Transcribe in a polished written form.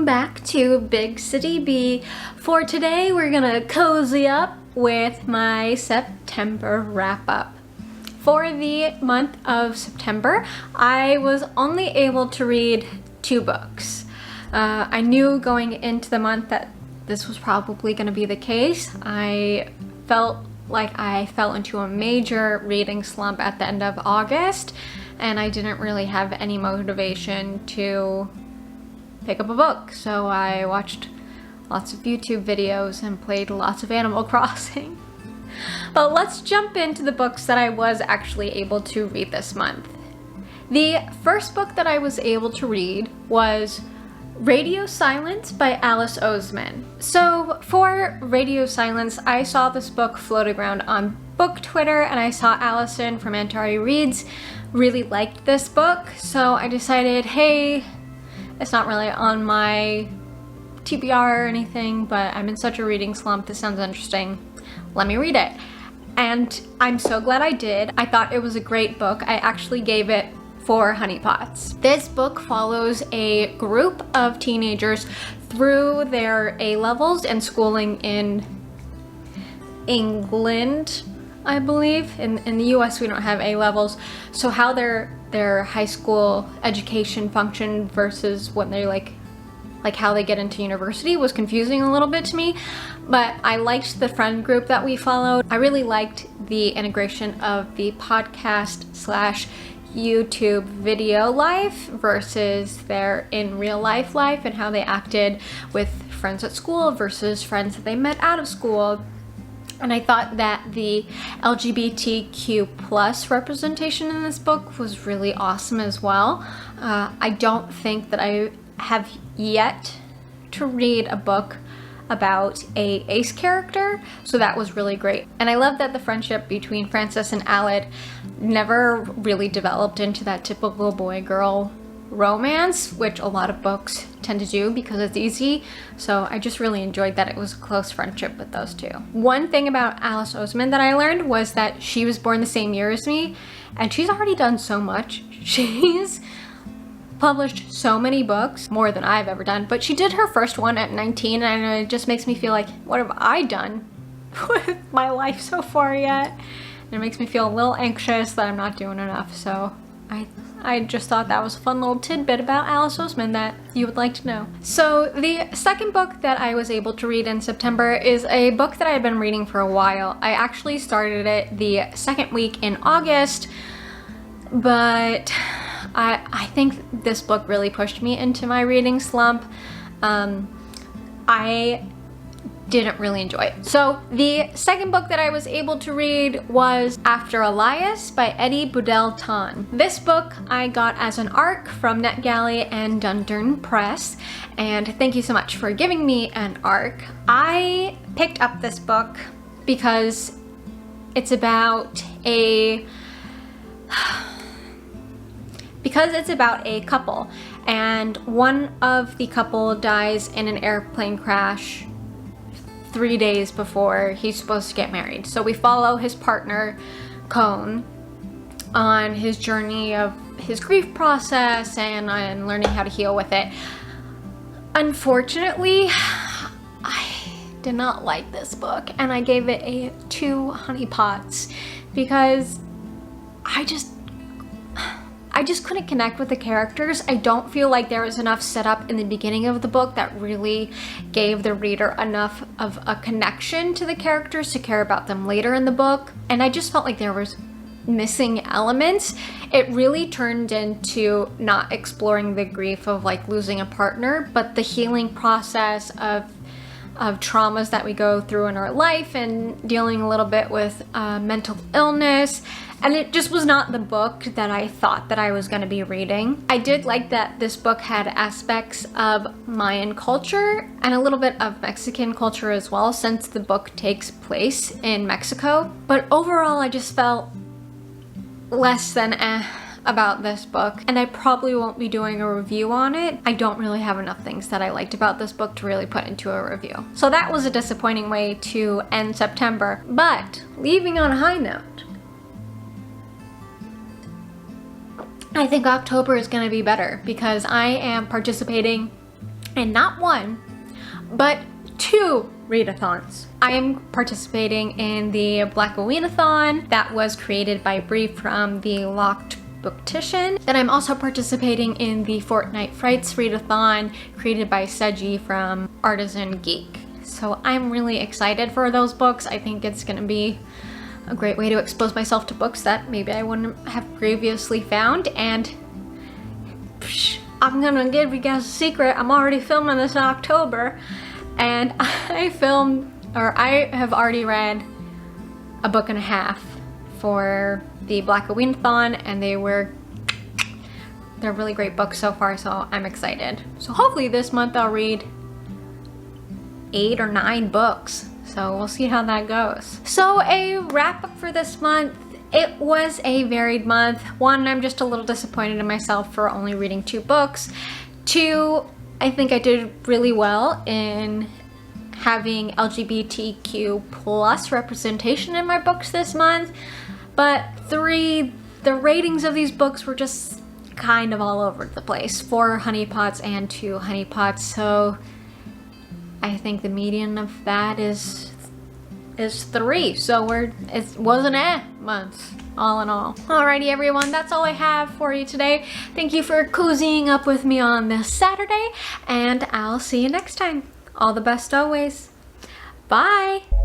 back to Big City B. For today, we're gonna cozy up with my September wrap-up. For the month of September, I was only able to read 2 books. I knew going into the month that this was probably gonna be the case. I felt like I fell into a major reading slump at the end of August, and I didn't really have any motivation to pick up a book. So I watched lots of YouTube videos and played lots of Animal Crossing. But let's jump into the books that I was actually able to read this month. The first book that I was able to read was Radio Silence by Alice Oseman. So for Radio Silence, I saw this book float around on book Twitter, and I saw Allison from Antari Reads really liked this book, so I decided, hey, it's not really on my TBR or anything, but I'm in such a reading slump, this sounds interesting, let me read it. And I'm so glad I did. I thought it was a great book. I actually gave it 4 honeypots. This book follows a group of teenagers through their A-levels and schooling in England, I believe. In the US we don't have A-levels, so how their high school education functioned versus when they like how they get into university was confusing a little bit to me, but I liked the friend group that we followed. I really liked the integration of the podcast slash YouTube video life versus their in real life and how they acted with friends at school versus friends that they met out of school. And I thought that the LGBTQ plus representation in this book was really awesome as well. I don't think that I have yet to read a book about a ace character, so that was really great. And I love that the friendship between Frances and Aled never really developed into that typical boy-girl romance, which a lot of books tend to do because it's easy. So I just really enjoyed that it was a close friendship with those two. One thing about Alice Oseman that I learned was that she was born the same year as me, and she's already done so much. She's published so many books, more than I've ever done, but she did her first one at 19, and it just makes me feel like, what have I done with my life so far yet? And it makes me feel a little anxious that I'm not doing enough, so I just thought that was a fun little tidbit about Alice Oseman that you would like to know. So the second book that I was able to read in September is a book that I've been reading for a while. I actually started it the second week in August, but I think this book really pushed me into my reading slump. I didn't really enjoy it. So the second book that I was able to read was After Elias by Eddy Boudel. This book I got as an ARC from NetGalley and Dundurn Press, and thank you so much for giving me an ARC. I picked up this book because it's about a couple, and one of the couple dies in an airplane crash 3 days before he's supposed to get married. So we follow his partner, Cone, on his journey of his grief process and learning how to heal with it. Unfortunately, I did not like this book, and I gave it a 2 honeypots because I just couldn't connect with the characters. I don't feel like there was enough setup in the beginning of the book that really gave the reader enough of a connection to the characters to care about them later in the book. And I just felt like there was missing elements. It really turned into not exploring the grief of like losing a partner, but the healing process of traumas that we go through in our life and dealing a little bit with mental illness. And it just was not the book that I thought that I was going to be reading. I did like that this book had aspects of Mayan culture and a little bit of Mexican culture as well, since the book takes place in Mexico. But overall, I just felt less than about this book, and I probably won't be doing a review on it. I don't really have enough things that I liked about this book to really put into a review. So that was a disappointing way to end September. But leaving on a high note, I think October is going to be better because I am participating and not one, but 2 readathons. I am participating in the Black Halloween-a-thon that was created by Bree from the Locked Booktition. Then I'm also participating in the Fortnite Frights readathon created by Seji from Artisan Geek. So I'm really excited for those books. I think it's gonna be a great way to expose myself to books that maybe I wouldn't have previously found. And I'm gonna give you guys a secret. I'm already filming this in October, and I have already read a book and a half for the Black Halloween-a-thon, and they're really great books so far, so I'm excited. So hopefully this month I'll read 8 or 9 books. So we'll see how that goes. So a wrap up for this month. It was a varied month. 1, I'm just a little disappointed in myself for only reading 2 books. 2, I think I did really well in having LGBTQ plus representation in my books this month. But 3, the ratings of these books were just kind of all over the place. 4 honeypots and 2 honeypots. So I think the median of that is 3. So it was an month, all in all. Alrighty everyone, that's all I have for you today. Thank you for cozying up with me on this Saturday, and I'll see you next time. All the best always. Bye!